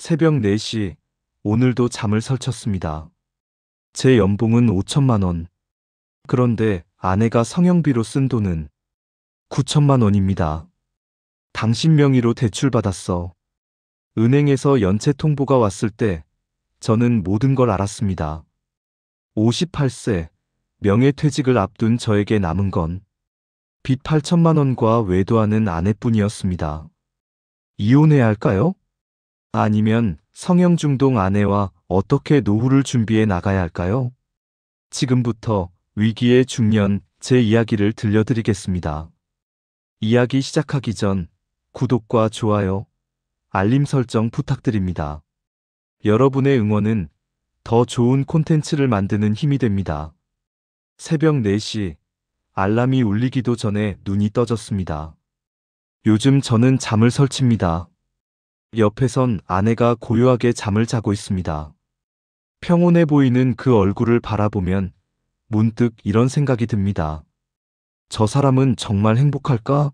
새벽 4시, 오늘도 잠을 설쳤습니다. 제 연봉은 5천만 원. 그런데 아내가 성형비로 쓴 돈은 9천만 원입니다. 당신 명의로 대출받았어. 은행에서 연체 통보가 왔을 때 저는 모든 걸 알았습니다. 58세, 명예퇴직을 앞둔 저에게 남은 건 빚 8천만 원과 외도하는 아내뿐이었습니다. 이혼해야 할까요? 아니면 성형중동 아내와 어떻게 노후를 준비해 나가야 할까요? 지금부터 위기의 중년 제 이야기를 들려드리겠습니다. 이야기 시작하기 전 구독과 좋아요, 알림 설정 부탁드립니다. 여러분의 응원은 더 좋은 콘텐츠를 만드는 힘이 됩니다. 새벽 4시, 알람이 울리기도 전에 눈이 떠졌습니다. 요즘 저는 잠을 설칩니다. 옆에선 아내가 고요하게 잠을 자고 있습니다. 평온해 보이는 그 얼굴을 바라보면 문득 이런 생각이 듭니다. 저 사람은 정말 행복할까?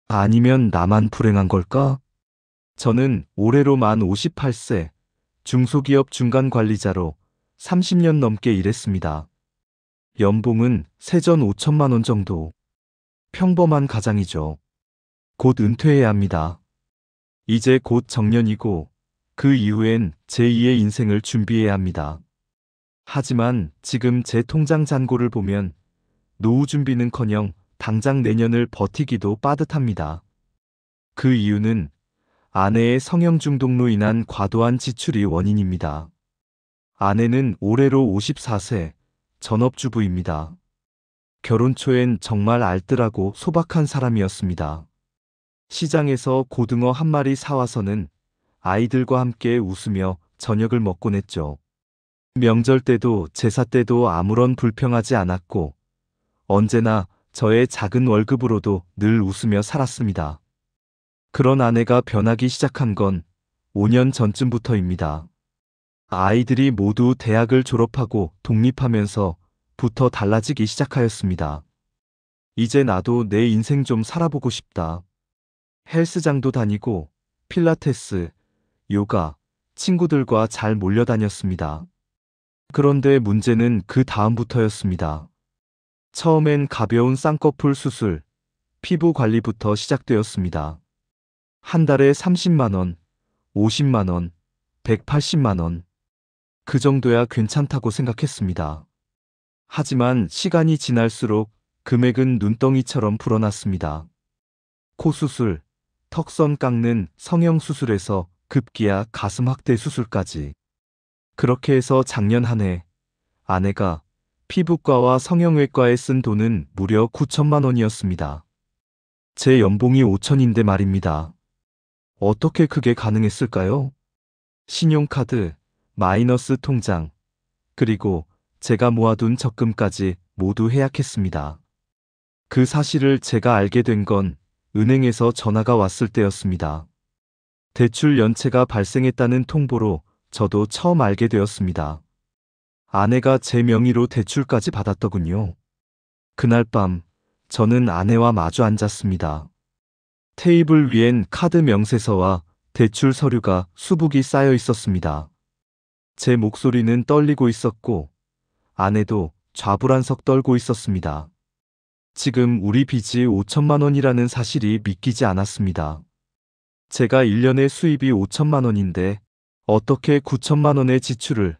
아니면 나만 불행한 걸까? 저는 올해로 만 58세, 중소기업 중간관리자로 30년 넘게 일했습니다. 연봉은 세전 5천만 원 정도. 평범한 가장이죠. 곧 은퇴해야 합니다. 이제 곧 정년이고 그 이후엔 제2의 인생을 준비해야 합니다. 하지만 지금 제 통장 잔고를 보면 노후 준비는커녕 당장 내년을 버티기도 빠듯합니다. 그 이유는 아내의 성형중독로 인한 과도한 지출이 원인입니다. 아내는 올해로 54세, 전업주부입니다. 결혼 초엔 정말 알뜰하고 소박한 사람이었습니다. 시장에서 고등어 한 마리 사와서는 아이들과 함께 웃으며 저녁을 먹곤 했죠. 명절 때도 제사 때도 아무런 불평하지 않았고 언제나 저의 작은 월급으로도 늘 웃으며 살았습니다. 그런 아내가 변하기 시작한 건 5년 전쯤부터입니다. 아이들이 모두 대학을 졸업하고 독립하면서부터 달라지기 시작하였습니다. 이제 나도 내 인생 좀 살아보고 싶다. 헬스장도 다니고 필라테스, 요가, 친구들과 잘 몰려다녔습니다. 그런데 문제는 그 다음부터였습니다. 처음엔 가벼운 쌍꺼풀 수술, 피부 관리부터 시작되었습니다. 한 달에 30만 원, 50만 원, 180만 원. 그 정도야 괜찮다고 생각했습니다. 하지만 시간이 지날수록 금액은 눈덩이처럼 불어났습니다. 코 수술, 턱선 깎는 성형수술에서 급기야 가슴 확대 수술까지. 그렇게 해서 작년 한 해 아내가 피부과와 성형외과에 쓴 돈은 무려 9천만 원이었습니다. 제 연봉이 5천인데 말입니다. 어떻게 그게 가능했을까요? 신용카드, 마이너스 통장, 그리고 제가 모아둔 적금까지 모두 해약했습니다. 그 사실을 제가 알게 된 건 은행에서 전화가 왔을 때였습니다. 대출 연체가 발생했다는 통보로 저도 처음 알게 되었습니다. 아내가 제 명의로 대출까지 받았더군요. 그날 밤 저는 아내와 마주 앉았습니다. 테이블 위엔 카드 명세서와 대출 서류가 수북이 쌓여 있었습니다. 제 목소리는 떨리고 있었고 아내도 좌불안석 떨고 있었습니다. 지금 우리 빚이 5천만 원이라는 사실이 믿기지 않았습니다. 제가 1년에 수입이 5천만 원인데 어떻게 9천만 원의 지출을,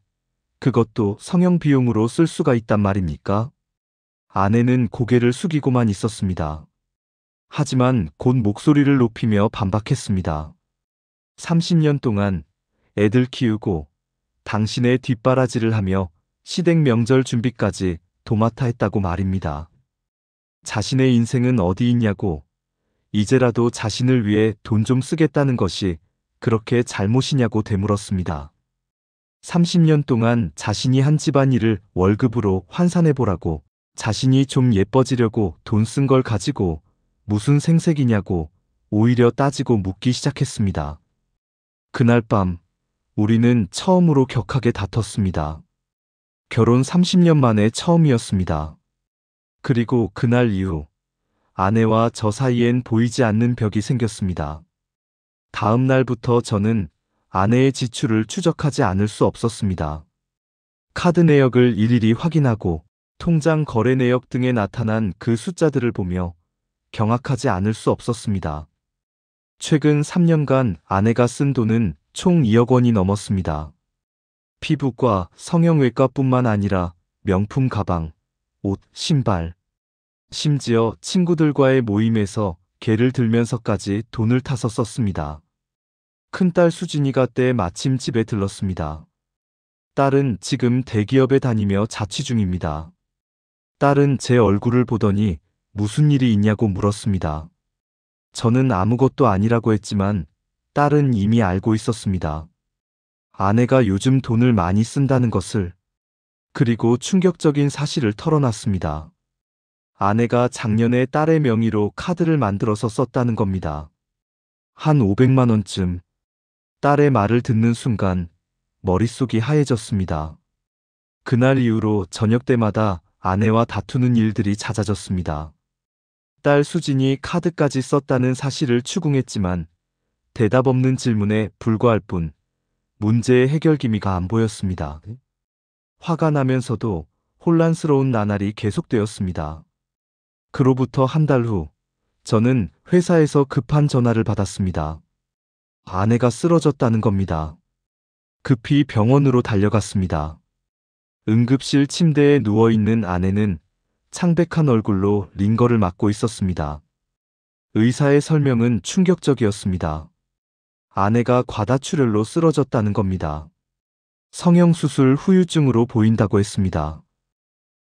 그것도 성형 비용으로 쓸 수가 있단 말입니까? 아내는 고개를 숙이고만 있었습니다. 하지만 곧 목소리를 높이며 반박했습니다. 30년 동안 애들 키우고 당신의 뒷바라지를 하며 시댁 명절 준비까지 도맡아 했다고 말입니다. 자신의 인생은 어디 있냐고, 이제라도 자신을 위해 돈 좀 쓰겠다는 것이 그렇게 잘못이냐고 되물었습니다. 30년 동안 자신이 한 집안일을 월급으로 환산해보라고, 자신이 좀 예뻐지려고 돈 쓴 걸 가지고 무슨 생색이냐고 오히려 따지고 묻기 시작했습니다. 그날 밤 우리는 처음으로 격하게 다퉜습니다. 결혼 30년 만에 처음이었습니다. 그리고 그날 이후 아내와 저 사이엔 보이지 않는 벽이 생겼습니다. 다음 날부터 저는 아내의 지출을 추적하지 않을 수 없었습니다. 카드 내역을 일일이 확인하고 통장 거래 내역 등에 나타난 그 숫자들을 보며 경악하지 않을 수 없었습니다. 최근 3년간 아내가 쓴 돈은 총 2억 원이 넘었습니다. 피부과 성형외과뿐만 아니라 명품 가방, 옷, 신발, 심지어 친구들과의 모임에서 개를 들면서까지 돈을 타서 썼습니다. 큰딸 수진이가 때 마침 집에 들렀습니다. 딸은 지금 대기업에 다니며 자취 중입니다. 딸은 제 얼굴을 보더니 무슨 일이 있냐고 물었습니다. 저는 아무것도 아니라고 했지만 딸은 이미 알고 있었습니다. 아내가 요즘 돈을 많이 쓴다는 것을. 그리고 충격적인 사실을 털어놨습니다. 아내가 작년에 딸의 명의로 카드를 만들어서 썼다는 겁니다. 한 500만 원쯤. 딸의 말을 듣는 순간 머릿속이 하얘졌습니다. 그날 이후로 저녁 때마다 아내와 다투는 일들이 잦아졌습니다. 딸 수진이 카드까지 썼다는 사실을 추궁했지만 대답 없는 질문에 불과할 뿐 문제의 해결 기미가 안 보였습니다. 화가 나면서도 혼란스러운 나날이 계속되었습니다. 그로부터 한 달 후, 저는 회사에서 급한 전화를 받았습니다. 아내가 쓰러졌다는 겁니다. 급히 병원으로 달려갔습니다. 응급실 침대에 누워있는 아내는 창백한 얼굴로 링거를 맞고 있었습니다. 의사의 설명은 충격적이었습니다. 아내가 과다출혈로 쓰러졌다는 겁니다. 성형수술 후유증으로 보인다고 했습니다.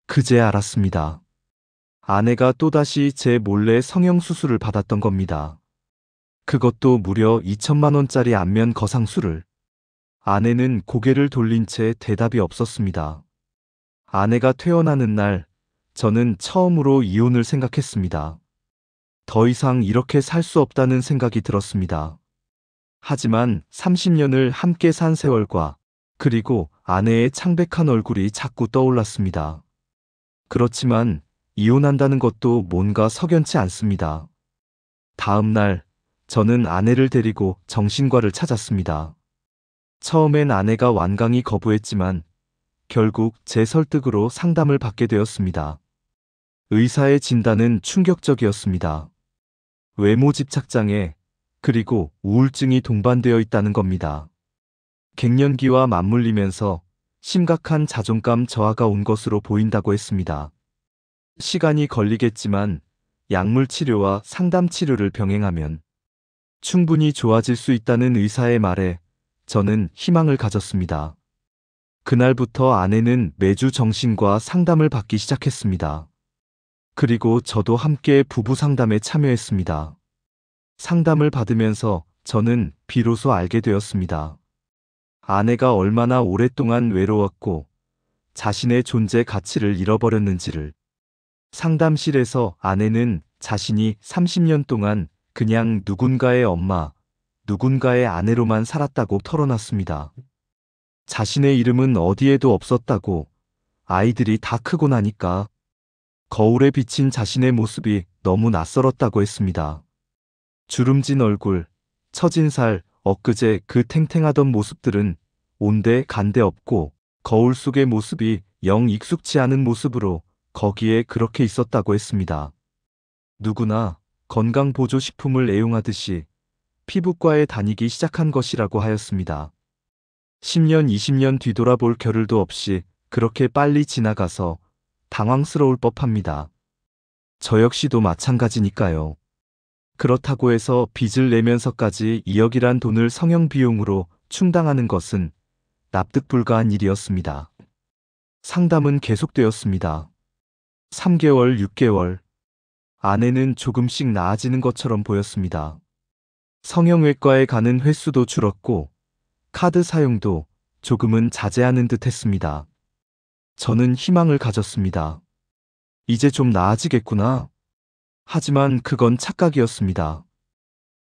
그제 알았습니다. 아내가 또다시 제 몰래 성형수술을 받았던 겁니다. 그것도 무려 2천만 원짜리 안면 거상술을. 아내는 고개를 돌린 채 대답이 없었습니다. 아내가 퇴원하는 날, 저는 처음으로 이혼을 생각했습니다. 더 이상 이렇게 살 수 없다는 생각이 들었습니다. 하지만 30년을 함께 산 세월과 그리고 아내의 창백한 얼굴이 자꾸 떠올랐습니다. 그렇지만 이혼한다는 것도 뭔가 석연치 않습니다. 다음 날, 저는 아내를 데리고 정신과를 찾았습니다. 처음엔 아내가 완강히 거부했지만 결국 제 설득으로 상담을 받게 되었습니다. 의사의 진단은 충격적이었습니다. 외모 집착장애, 그리고 우울증이 동반되어 있다는 겁니다. 갱년기와 맞물리면서 심각한 자존감 저하가 온 것으로 보인다고 했습니다. 시간이 걸리겠지만 약물 치료와 상담 치료를 병행하면 충분히 좋아질 수 있다는 의사의 말에 저는 희망을 가졌습니다. 그날부터 아내는 매주 정신과 상담을 받기 시작했습니다. 그리고 저도 함께 부부 상담에 참여했습니다. 상담을 받으면서 저는 비로소 알게 되었습니다. 아내가 얼마나 오랫동안 외로웠고 자신의 존재 가치를 잃어버렸는지를. 상담실에서 아내는 자신이 30년 동안 그냥 누군가의 엄마, 누군가의 아내로만 살았다고 털어놨습니다. 자신의 이름은 어디에도 없었다고, 아이들이 다 크고 나니까 거울에 비친 자신의 모습이 너무 낯설었다고 했습니다. 주름진 얼굴, 처진 살, 엊그제 그 탱탱하던 모습들은 온데 간데 없고 거울 속의 모습이 영 익숙치 않은 모습으로 거기에 그렇게 있었다고 했습니다. 누구나 건강보조식품을 애용하듯이 피부과에 다니기 시작한 것이라고 하였습니다. 10년, 20년 뒤돌아볼 겨를도 없이 그렇게 빨리 지나가서 당황스러울 법합니다. 저 역시도 마찬가지니까요. 그렇다고 해서 빚을 내면서까지 2억이란 돈을 성형 비용으로 충당하는 것은 납득 불가한 일이었습니다. 상담은 계속되었습니다. 3개월, 6개월. 아내는 조금씩 나아지는 것처럼 보였습니다. 성형외과에 가는 횟수도 줄었고 카드 사용도 조금은 자제하는 듯 했습니다. 저는 희망을 가졌습니다. 이제 좀 나아지겠구나. 하지만 그건 착각이었습니다.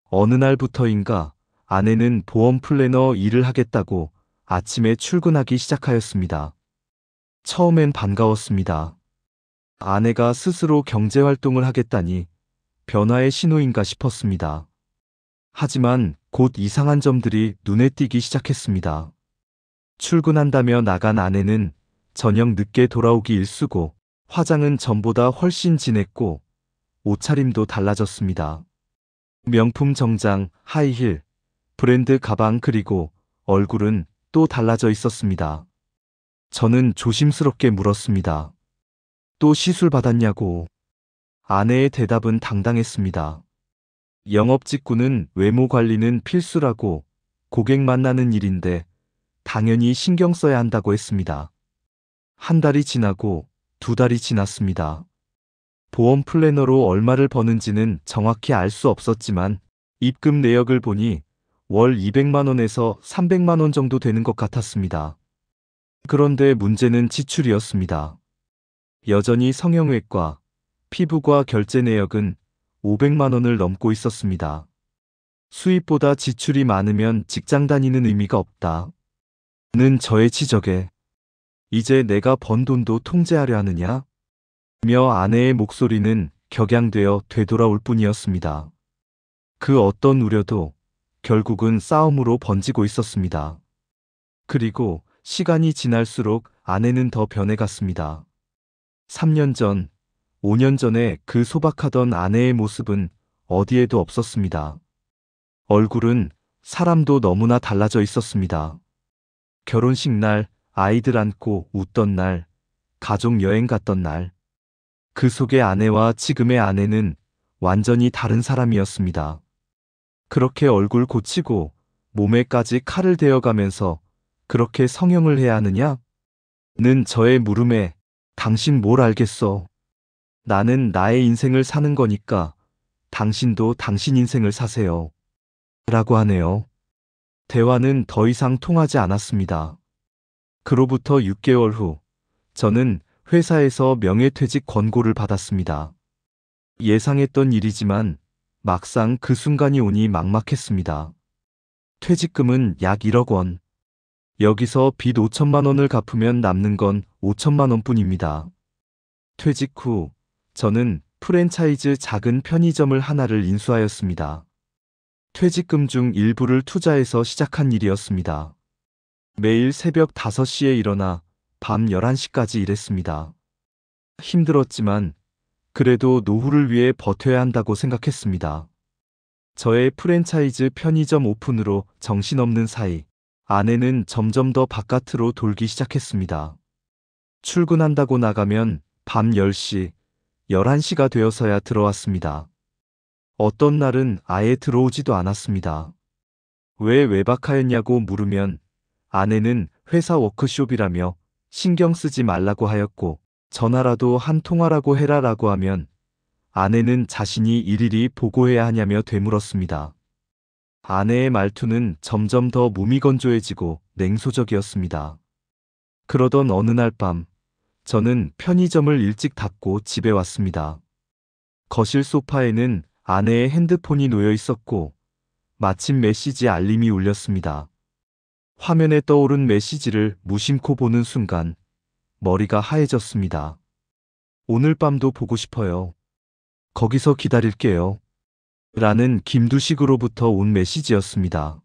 어느 날부터인가 아내는 보험 플래너 일을 하겠다고 아침에 출근하기 시작하였습니다. 처음엔 반가웠습니다. 아내가 스스로 경제활동을 하겠다니 변화의 신호인가 싶었습니다. 하지만 곧 이상한 점들이 눈에 띄기 시작했습니다. 출근한다며 나간 아내는 저녁 늦게 돌아오기 일쑤고 화장은 전보다 훨씬 진했고 옷차림도 달라졌습니다. 명품 정장, 하이힐, 브랜드 가방 그리고 얼굴은 또 달라져 있었습니다. 저는 조심스럽게 물었습니다. 또 시술 받았냐고. 아내의 대답은 당당했습니다. 영업 직구는 외모 관리는 필수라고 고객 만나는 일인데 당연히 신경 써야 한다고 했습니다. 한 달이 지나고 두 달이 지났습니다. 보험 플래너로 얼마를 버는지는 정확히 알 수 없었지만 입금 내역을 보니 월 200만 원에서 300만 원 정도 되는 것 같았습니다. 그런데 문제는 지출이었습니다. 여전히 성형외과, 피부과 결제 내역은 500만 원을 넘고 있었습니다. 수입보다 지출이 많으면 직장 다니는 의미가 없다. 는 저의 지적에 이제 내가 번 돈도 통제하려 하느냐? 며 아내의 목소리는 격양되어 되돌아올 뿐이었습니다. 그 어떤 우려도 결국은 싸움으로 번지고 있었습니다. 그리고 시간이 지날수록 아내는 더 변해갔습니다. 3년 전, 5년 전에 그 소박하던 아내의 모습은 어디에도 없었습니다. 얼굴은 사람도 너무나 달라져 있었습니다. 결혼식 날, 아이들 안고 웃던 날, 가족 여행 갔던 날. 그 속의 아내와 지금의 아내는 완전히 다른 사람이었습니다. 그렇게 얼굴 고치고 몸에까지 칼을 대어가면서 그렇게 성형을 해야 하느냐? 는 저의 물음에 당신 뭘 알겠어? 나는 나의 인생을 사는 거니까 당신도 당신 인생을 사세요. 라고 하네요. 대화는 더 이상 통하지 않았습니다. 그로부터 6개월 후, 저는 회사에서 명예퇴직 권고를 받았습니다. 예상했던 일이지만 막상 그 순간이 오니 막막했습니다. 퇴직금은 약 1억 원. 여기서 빚 5천만 원을 갚으면 남는 건 5천만 원뿐입니다. 퇴직 후 저는 프랜차이즈 작은 편의점을 하나를 인수하였습니다. 퇴직금 중 일부를 투자해서 시작한 일이었습니다. 매일 새벽 5시에 일어나 밤 11시까지 일했습니다. 힘들었지만 그래도 노후를 위해 버텨야 한다고 생각했습니다. 저의 프랜차이즈 편의점 오픈으로 정신없는 사이 아내는 점점 더 바깥으로 돌기 시작했습니다. 출근한다고 나가면 밤 10시, 11시가 되어서야 들어왔습니다. 어떤 날은 아예 들어오지도 않았습니다. 왜 외박하였냐고 물으면 아내는 회사 워크숍이라며 신경 쓰지 말라고 하였고 전화라도 한 통화라고 해라라고 하면 아내는 자신이 일일이 보고해야 하냐며 되물었습니다. 아내의 말투는 점점 더 무미건조해지고 냉소적이었습니다. 그러던 어느 날 밤, 저는 편의점을 일찍 닫고 집에 왔습니다. 거실 소파에는 아내의 핸드폰이 놓여 있었고 마침 메시지 알림이 울렸습니다. 화면에 떠오른 메시지를 무심코 보는 순간 머리가 하얘졌습니다. 오늘 밤도 보고 싶어요. 거기서 기다릴게요. 라는 김두식으로부터 온 메시지였습니다.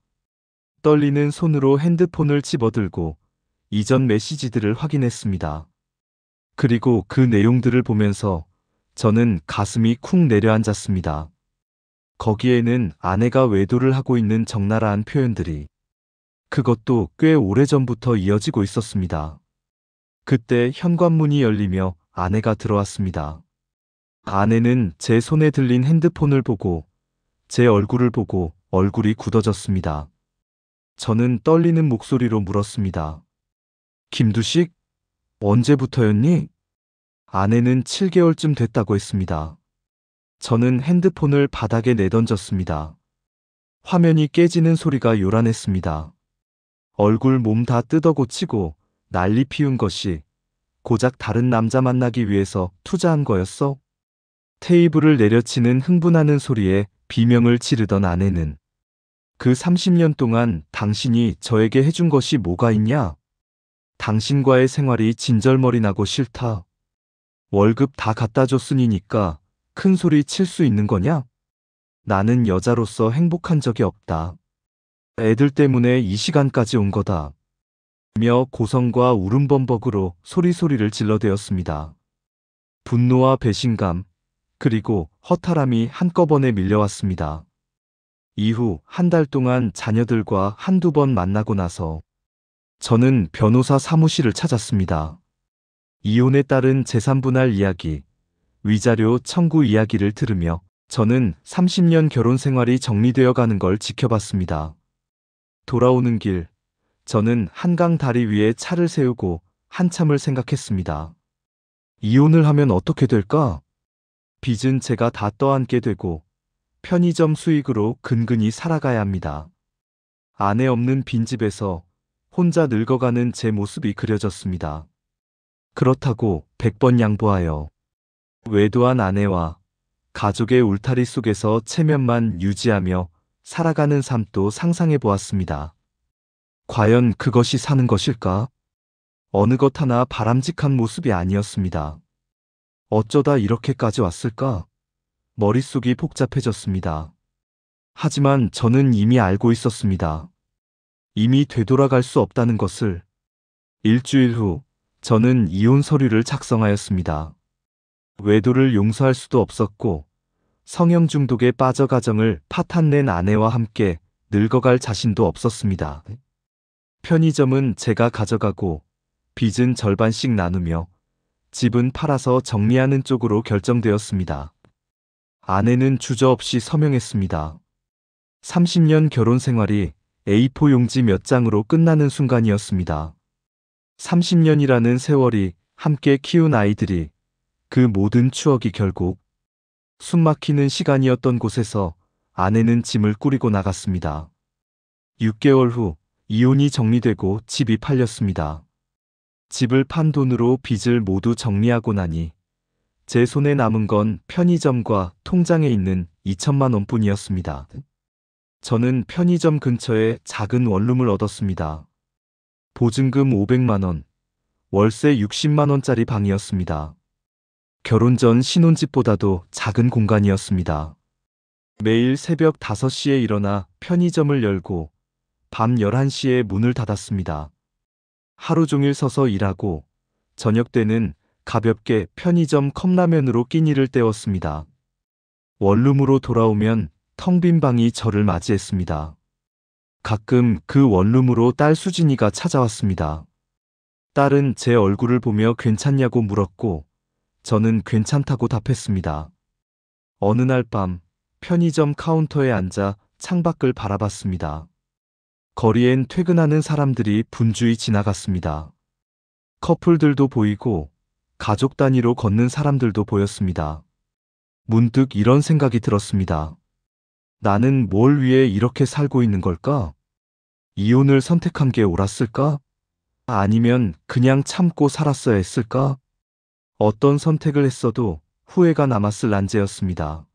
떨리는 손으로 핸드폰을 집어들고 이전 메시지들을 확인했습니다. 그리고 그 내용들을 보면서 저는 가슴이 쿵 내려앉았습니다. 거기에는 아내가 외도를 하고 있는 적나라한 표현들이 그것도 꽤 오래전부터 이어지고 있었습니다. 그때 현관문이 열리며 아내가 들어왔습니다. 아내는 제 손에 들린 핸드폰을 보고 제 얼굴을 보고 얼굴이 굳어졌습니다. 저는 떨리는 목소리로 물었습니다. 김두식? 언제부터였니? 아내는 7개월쯤 됐다고 했습니다. 저는 핸드폰을 바닥에 내던졌습니다. 화면이 깨지는 소리가 요란했습니다. 얼굴 몸 다 뜯어 고치고 난리 피운 것이 고작 다른 남자 만나기 위해서 투자한 거였어? 테이블을 내려치는 흥분하는 소리에 비명을 지르던 아내는 그 30년 동안 당신이 저에게 해준 것이 뭐가 있냐? 당신과의 생활이 진절머리 나고 싫다. 월급 다 갖다 줬으니까 큰 소리 칠 수 있는 거냐? 나는 여자로서 행복한 적이 없다. 애들 때문에 이 시간까지 온 거다. 며 고성과 울음범벅으로 소리소리를 질러대었습니다. 분노와 배신감, 그리고 허탈함이 한꺼번에 밀려왔습니다. 이후 한 달 동안 자녀들과 한두 번 만나고 나서 저는 변호사 사무실을 찾았습니다. 이혼에 따른 재산분할 이야기, 위자료 청구 이야기를 들으며 저는 30년 결혼 생활이 정리되어 가는 걸 지켜봤습니다. 돌아오는 길, 저는 한강 다리 위에 차를 세우고 한참을 생각했습니다. 이혼을 하면 어떻게 될까? 빚은 제가 다 떠안게 되고 편의점 수익으로 근근히 살아가야 합니다. 아내 없는 빈집에서 혼자 늙어가는 제 모습이 그려졌습니다. 그렇다고 100번 양보하여 외도한 아내와 가족의 울타리 속에서 체면만 유지하며 살아가는 삶도 상상해 보았습니다. 과연 그것이 사는 것일까? 어느 것 하나 바람직한 모습이 아니었습니다. 어쩌다 이렇게까지 왔을까? 머릿속이 복잡해졌습니다. 하지만 저는 이미 알고 있었습니다. 이미 되돌아갈 수 없다는 것을. 일주일 후, 저는 이혼 서류를 작성하였습니다. 외도를 용서할 수도 없었고, 성형 중독에 빠져 가정을 파탄낸 아내와 함께 늙어갈 자신도 없었습니다. 편의점은 제가 가져가고, 빚은 절반씩 나누며, 집은 팔아서 정리하는 쪽으로 결정되었습니다. 아내는 주저없이 서명했습니다. 30년 결혼 생활이 A4 용지 몇 장으로 끝나는 순간이었습니다. 30년이라는 세월이 함께 키운 아이들이 그 모든 추억이 결국 숨막히는 시간이었던 곳에서 아내는 짐을 꾸리고 나갔습니다. 6개월 후 이혼이 정리되고 집이 팔렸습니다. 집을 판 돈으로 빚을 모두 정리하고 나니 제 손에 남은 건 편의점과 통장에 있는 2천만 원뿐이었습니다. 저는 편의점 근처에 작은 원룸을 얻었습니다. 보증금 500만 원, 월세 60만 원짜리 방이었습니다. 결혼 전 신혼집보다도 작은 공간이었습니다. 매일 새벽 5시에 일어나 편의점을 열고 밤 11시에 문을 닫았습니다. 하루 종일 서서 일하고 저녁 때는 가볍게 편의점 컵라면으로 끼니를 때웠습니다. 원룸으로 돌아오면 텅 빈 방이 저를 맞이했습니다. 가끔 그 원룸으로 딸 수진이가 찾아왔습니다. 딸은 제 얼굴을 보며 괜찮냐고 물었고 저는 괜찮다고 답했습니다. 어느 날 밤 편의점 카운터에 앉아 창밖을 바라봤습니다. 거리엔 퇴근하는 사람들이 분주히 지나갔습니다. 커플들도 보이고 가족 단위로 걷는 사람들도 보였습니다. 문득 이런 생각이 들었습니다. 나는 뭘 위해 이렇게 살고 있는 걸까? 이혼을 선택한 게 옳았을까? 아니면 그냥 참고 살았어야 했을까? 어떤 선택을 했어도 후회가 남았을 난제였습니다.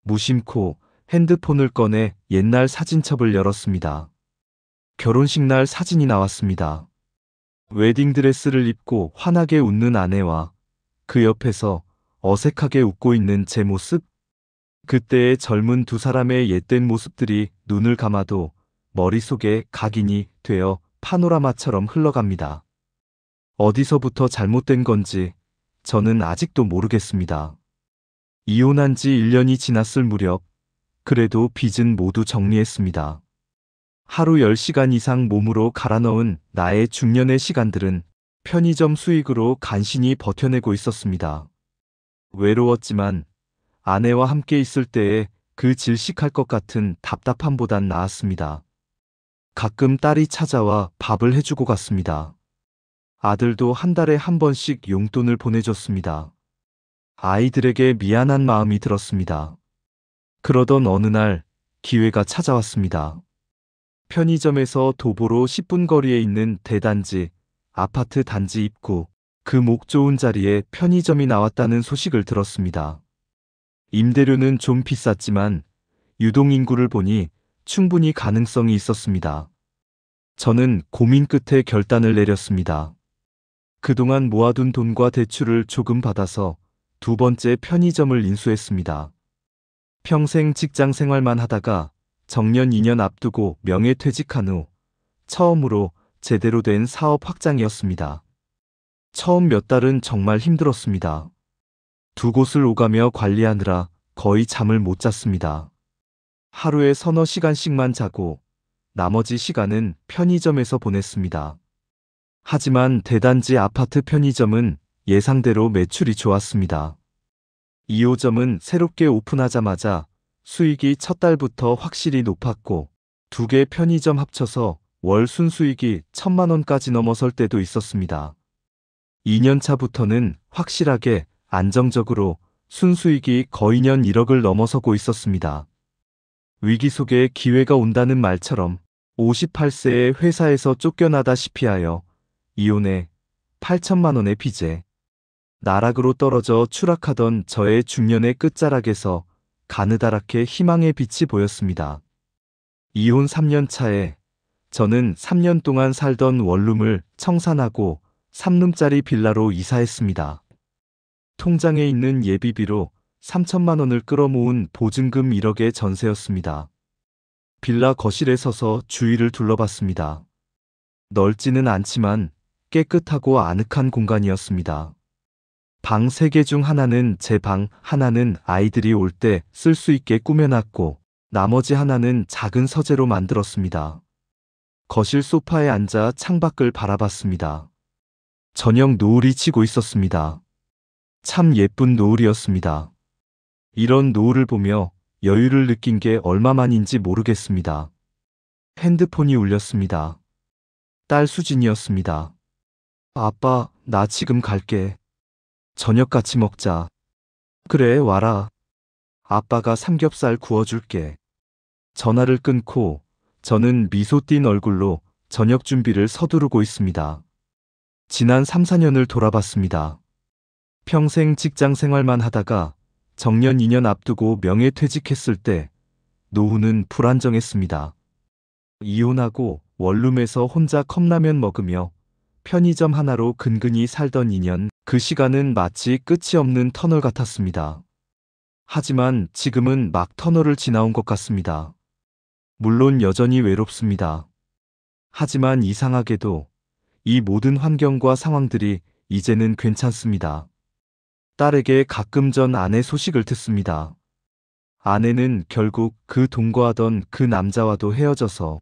무심코 핸드폰을 꺼내 옛날 사진첩을 열었습니다. 결혼식 날 사진이 나왔습니다. 웨딩드레스를 입고 환하게 웃는 아내와 그 옆에서 어색하게 웃고 있는 제 모습? 그때의 젊은 두 사람의 옛된 모습들이 눈을 감아도 머릿속에 각인이 되어 파노라마처럼 흘러갑니다. 어디서부터 잘못된 건지 저는 아직도 모르겠습니다. 이혼한 지 1년이 지났을 무렵 그래도 빚은 모두 정리했습니다. 하루 10시간 이상 몸으로 갈아 넣은 나의 중년의 시간들은 편의점 수익으로 간신히 버텨내고 있었습니다. 외로웠지만 아내와 함께 있을 때에 그 질식할 것 같은 답답함보단 나았습니다. 가끔 딸이 찾아와 밥을 해주고 갔습니다. 아들도 한 달에 한 번씩 용돈을 보내줬습니다. 아이들에게 미안한 마음이 들었습니다. 그러던 어느 날 기회가 찾아왔습니다. 편의점에서 도보로 10분 거리에 있는 대단지, 아파트 단지 입구, 그 목 좋은 자리에 편의점이 나왔다는 소식을 들었습니다. 임대료는 좀 비쌌지만 유동인구를 보니 충분히 가능성이 있었습니다. 저는 고민 끝에 결단을 내렸습니다. 그동안 모아둔 돈과 대출을 조금 받아서 두 번째 편의점을 인수했습니다. 평생 직장 생활만 하다가 정년 2년 앞두고 명예퇴직한 후 처음으로 제대로 된 사업 확장이었습니다. 처음 몇 달은 정말 힘들었습니다. 두 곳을 오가며 관리하느라 거의 잠을 못 잤습니다. 하루에 서너 시간씩만 자고 나머지 시간은 편의점에서 보냈습니다. 하지만 대단지 아파트 편의점은 예상대로 매출이 좋았습니다. 2호점은 새롭게 오픈하자마자 수익이 첫 달부터 확실히 높았고 두 개 편의점 합쳐서 월 순수익이 1,000만 원까지 넘어설 때도 있었습니다. 2년 차부터는 확실하게 안정적으로 순수익이 거의 년 1억을 넘어서고 있었습니다. 위기 속에 기회가 온다는 말처럼 58세에 회사에서 쫓겨나다시피 하여 이혼해 8천만 원의 빚에 나락으로 떨어져 추락하던 저의 중년의 끝자락에서 가느다랗게 희망의 빛이 보였습니다. 이혼 3년 차에 저는 3년 동안 살던 원룸을 청산하고 3룸짜리 빌라로 이사했습니다. 통장에 있는 예비비로 3천만 원을 끌어모은 보증금 1억의 전세였습니다. 빌라 거실에 서서 주위를 둘러봤습니다. 넓지는 않지만 깨끗하고 아늑한 공간이었습니다. 방 3개 중 하나는 제 방, 하나는 아이들이 올 때 쓸 수 있게 꾸며놨고 나머지 하나는 작은 서재로 만들었습니다. 거실 소파에 앉아 창밖을 바라봤습니다. 저녁 노을이 지고 있었습니다. 참 예쁜 노을이었습니다. 이런 노을을 보며 여유를 느낀 게 얼마만인지 모르겠습니다. 핸드폰이 울렸습니다. 딸 수진이었습니다. 아빠, 나 지금 갈게. 저녁 같이 먹자. 그래, 와라. 아빠가 삼겹살 구워줄게. 전화를 끊고 저는 미소 띤 얼굴로 저녁 준비를 서두르고 있습니다. 지난 3, 4년을 돌아봤습니다. 평생 직장 생활만 하다가 정년 2년 앞두고 명예퇴직했을 때 노후는 불안정했습니다. 이혼하고 원룸에서 혼자 컵라면 먹으며 편의점 하나로 근근히 살던 2년, 그 시간은 마치 끝이 없는 터널 같았습니다. 하지만 지금은 막 터널을 지나온 것 같습니다. 물론 여전히 외롭습니다. 하지만 이상하게도 이 모든 환경과 상황들이 이제는 괜찮습니다. 딸에게 가끔 전 아내 소식을 듣습니다. 아내는 결국 그 동거하던 그 남자와도 헤어져서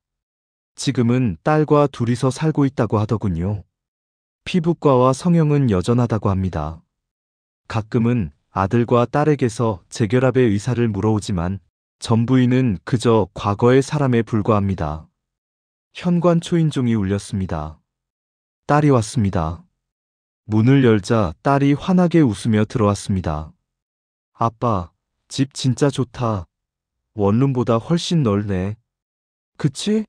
지금은 딸과 둘이서 살고 있다고 하더군요. 피부과와 성형은 여전하다고 합니다. 가끔은 아들과 딸에게서 재결합의 의사를 물어오지만 전부인은 그저 과거의 사람에 불과합니다. 현관 초인종이 울렸습니다. 딸이 왔습니다. 문을 열자 딸이 환하게 웃으며 들어왔습니다. 아빠, 집 진짜 좋다. 원룸보다 훨씬 넓네. 그치?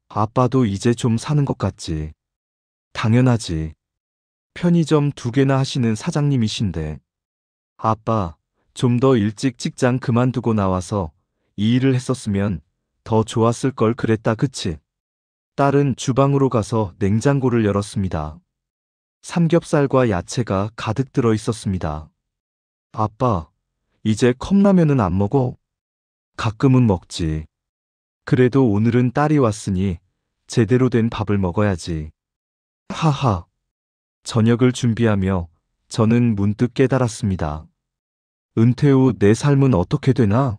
아빠도 이제 좀 사는 것 같지. 당연하지. 편의점 2개나 하시는 사장님이신데. 아빠, 좀 더 일찍 직장 그만두고 나와서 이 일을 했었으면 더 좋았을 걸 그랬다, 그치? 딸은 주방으로 가서 냉장고를 열었습니다. 삼겹살과 야채가 가득 들어 있었습니다. 아빠, 이제 컵라면은 안 먹어? 가끔은 먹지. 그래도 오늘은 딸이 왔으니 제대로 된 밥을 먹어야지. 하하. 저녁을 준비하며 저는 문득 깨달았습니다. 은퇴 후 내 삶은 어떻게 되나?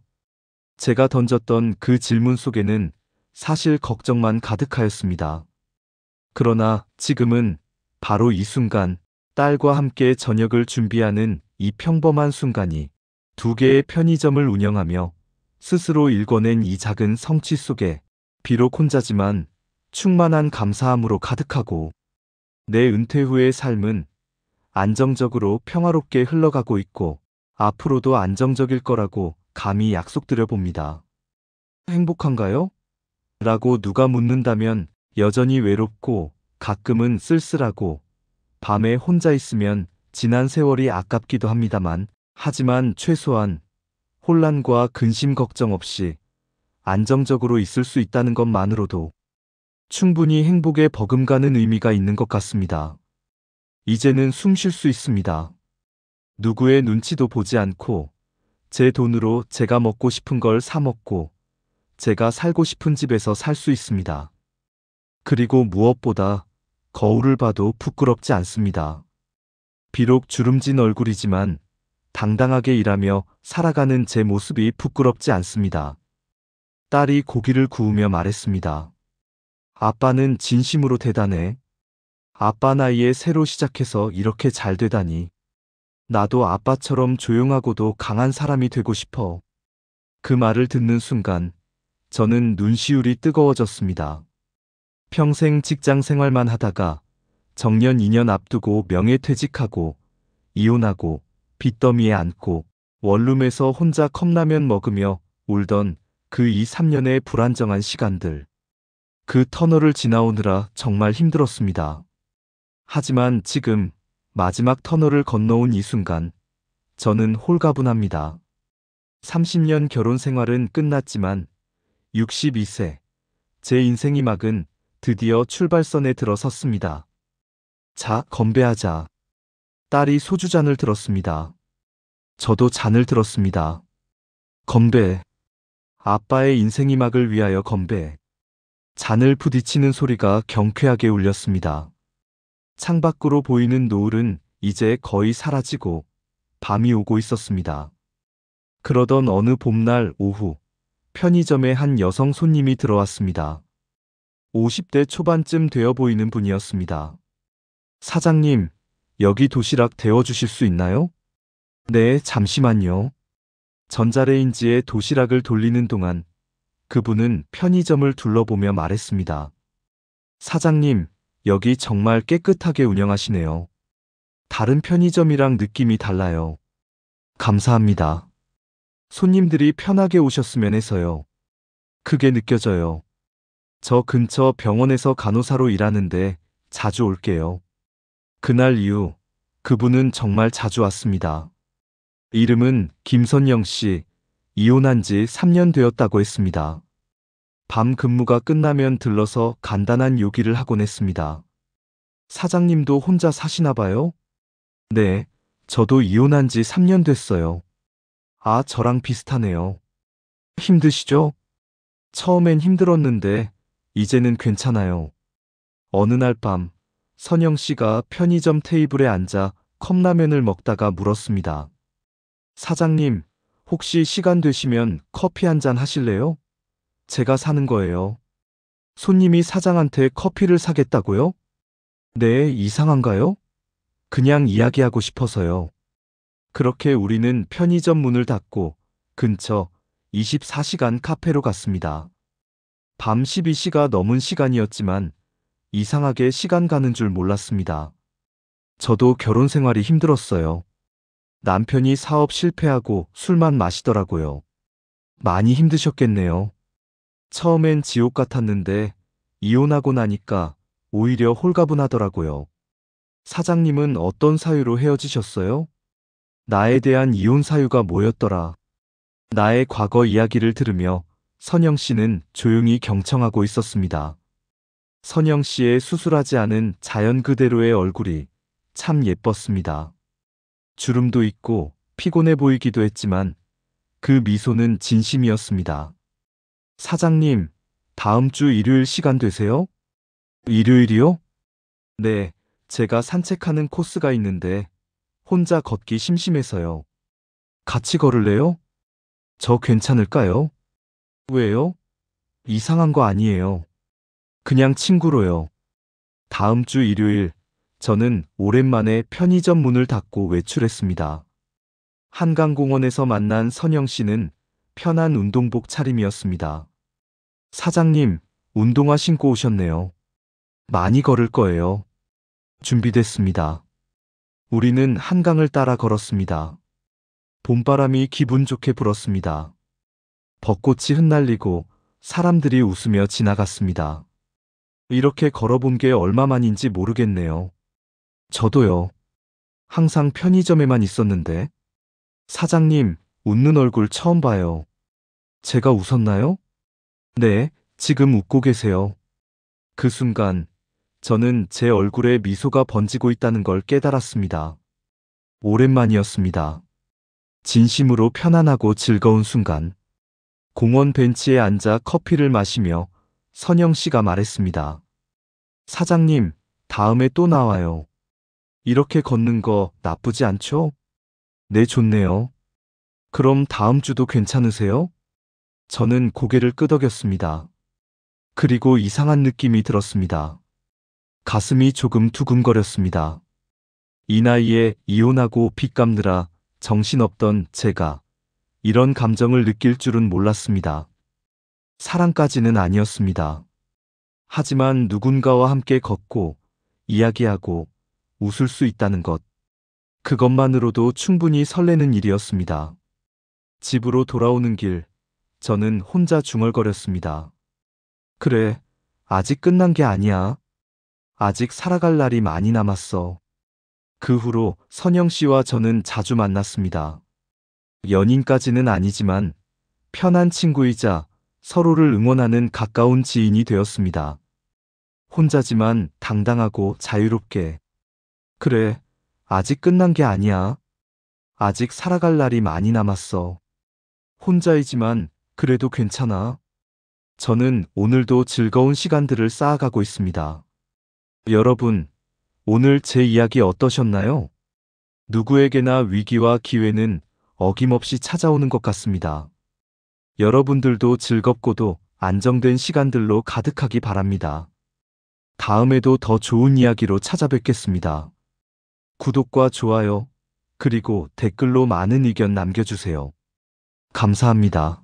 제가 던졌던 그 질문 속에는 사실 걱정만 가득하였습니다. 그러나 지금은 바로 이 순간 딸과 함께 저녁을 준비하는 이 평범한 순간이 2개의 편의점을 운영하며 스스로 일궈낸 이 작은 성취 속에 비록 혼자지만 충만한 감사함으로 가득하고 내 은퇴 후의 삶은 안정적으로 평화롭게 흘러가고 있고 앞으로도 안정적일 거라고 감히 약속드려 봅니다. 행복한가요? 라고 누가 묻는다면 여전히 외롭고 가끔은 쓸쓸하고 밤에 혼자 있으면 지난 세월이 아깝기도 합니다만 하지만 최소한 혼란과 근심 걱정 없이 안정적으로 있을 수 있다는 것만으로도 충분히 행복에 버금가는 의미가 있는 것 같습니다. 이제는 숨 쉴 수 있습니다. 누구의 눈치도 보지 않고 제 돈으로 제가 먹고 싶은 걸 사 먹고 제가 살고 싶은 집에서 살 수 있습니다. 그리고 무엇보다 거울을 봐도 부끄럽지 않습니다. 비록 주름진 얼굴이지만 당당하게 일하며 살아가는 제 모습이 부끄럽지 않습니다. 딸이 고기를 구우며 말했습니다. 아빠는 진심으로 대단해. 아빠 나이에 새로 시작해서 이렇게 잘 되다니. 나도 아빠처럼 조용하고도 강한 사람이 되고 싶어. 그 말을 듣는 순간 저는 눈시울이 뜨거워졌습니다. 평생 직장 생활만 하다가 정년 2년 앞두고 명예퇴직하고 이혼하고 빚더미에 앉고 원룸에서 혼자 컵라면 먹으며 울던 그 2, 3년의 불안정한 시간들. 그 터널을 지나오느라 정말 힘들었습니다. 하지만 지금 마지막 터널을 건너온 이 순간 저는 홀가분합니다. 30년 결혼 생활은 끝났지만 62세, 제 인생의 막은 드디어 출발선에 들어섰습니다. 자, 건배하자. 딸이 소주잔을 들었습니다. 저도 잔을 들었습니다. 건배. 아빠의 인생의 막을 위하여 건배. 잔을 부딪히는 소리가 경쾌하게 울렸습니다. 창밖으로 보이는 노을은 이제 거의 사라지고 밤이 오고 있었습니다. 그러던 어느 봄날 오후, 편의점에 한 여성 손님이 들어왔습니다. 50대 초반쯤 되어 보이는 분이었습니다. 사장님, 여기 도시락 데워주실 수 있나요? 네, 잠시만요. 전자레인지에 도시락을 돌리는 동안 그분은 편의점을 둘러보며 말했습니다. 사장님, 여기 정말 깨끗하게 운영하시네요. 다른 편의점이랑 느낌이 달라요. 감사합니다. 손님들이 편하게 오셨으면 해서요. 그게 느껴져요. 저 근처 병원에서 간호사로 일하는데 자주 올게요. 그날 이후 그분은 정말 자주 왔습니다. 이름은 김선영 씨, 이혼한 지 3년 되었다고 했습니다. 밤 근무가 끝나면 들러서 간단한 요기를 하곤 했습니다. 사장님도 혼자 사시나 봐요? 네, 저도 이혼한 지 3년 됐어요. 아, 저랑 비슷하네요. 힘드시죠? 처음엔 힘들었는데 이제는 괜찮아요. 어느 날 밤, 선영 씨가 편의점 테이블에 앉아 컵라면을 먹다가 물었습니다. 사장님, 혹시 시간 되시면 커피 한 잔 하실래요? 제가 사는 거예요. 손님이 사장한테 커피를 사겠다고요? 네, 이상한가요? 그냥 이야기하고 싶어서요. 그렇게 우리는 편의점 문을 닫고 근처 24시간 카페로 갔습니다. 밤 12시가 넘은 시간이었지만 이상하게 시간 가는 줄 몰랐습니다. 저도 결혼 생활이 힘들었어요. 남편이 사업 실패하고 술만 마시더라고요. 많이 힘드셨겠네요. 처음엔 지옥 같았는데 이혼하고 나니까 오히려 홀가분하더라고요. 사장님은 어떤 사유로 헤어지셨어요? 나에 대한 이혼 사유가 뭐였더라? 나의 과거 이야기를 들으며 선영 씨는 조용히 경청하고 있었습니다. 선영 씨의 수술하지 않은 자연 그대로의 얼굴이 참 예뻤습니다. 주름도 있고 피곤해 보이기도 했지만 그 미소는 진심이었습니다. 사장님, 다음 주 일요일 시간 되세요? 일요일이요? 네, 제가 산책하는 코스가 있는데 혼자 걷기 심심해서요. 같이 걸을래요? 저 괜찮을까요? 왜요? 이상한 거 아니에요. 그냥 친구로요. 다음 주 일요일, 저는 오랜만에 편의점 문을 닫고 외출했습니다. 한강공원에서 만난 선영 씨는 편한 운동복 차림이었습니다. 사장님, 운동화 신고 오셨네요. 많이 걸을 거예요. 준비됐습니다. 우리는 한강을 따라 걸었습니다. 봄바람이 기분 좋게 불었습니다. 벚꽃이 흩날리고 사람들이 웃으며 지나갔습니다. 이렇게 걸어본 게 얼마만인지 모르겠네요. 저도요. 항상 편의점에만 있었는데. 사장님, 웃는 얼굴 처음 봐요. 제가 웃었나요? 네, 지금 웃고 계세요. 그 순간 저는 제 얼굴에 미소가 번지고 있다는 걸 깨달았습니다. 오랜만이었습니다. 진심으로 편안하고 즐거운 순간. 공원 벤치에 앉아 커피를 마시며 선영 씨가 말했습니다. 사장님, 다음에 또 나와요. 이렇게 걷는 거 나쁘지 않죠? 네, 좋네요. 그럼 다음 주도 괜찮으세요? 저는 고개를 끄덕였습니다. 그리고 이상한 느낌이 들었습니다. 가슴이 조금 두근거렸습니다. 이 나이에 이혼하고 빚 갚느라 정신없던 제가 이런 감정을 느낄 줄은 몰랐습니다. 사랑까지는 아니었습니다. 하지만 누군가와 함께 걷고 이야기하고 웃을 수 있다는 것, 그것만으로도 충분히 설레는 일이었습니다. 집으로 돌아오는 길, 저는 혼자 중얼거렸습니다. 그래, 아직 끝난 게 아니야. 아직 살아갈 날이 많이 남았어. 그 후로 선영 씨와 저는 자주 만났습니다. 연인까지는 아니지만 편한 친구이자 서로를 응원하는 가까운 지인이 되었습니다. 혼자지만 당당하고 자유롭게. 그래, 아직 끝난 게 아니야. 아직 살아갈 날이 많이 남았어. 혼자이지만 그래도 괜찮아. 저는 오늘도 즐거운 시간들을 쌓아가고 있습니다. 여러분, 오늘 제 이야기 어떠셨나요? 누구에게나 위기와 기회는 어김없이 찾아오는 것 같습니다. 여러분들도 즐겁고도 안정된 시간들로 가득하기 바랍니다. 다음에도 더 좋은 이야기로 찾아뵙겠습니다. 구독과 좋아요, 그리고 댓글로 많은 의견 남겨주세요. 감사합니다.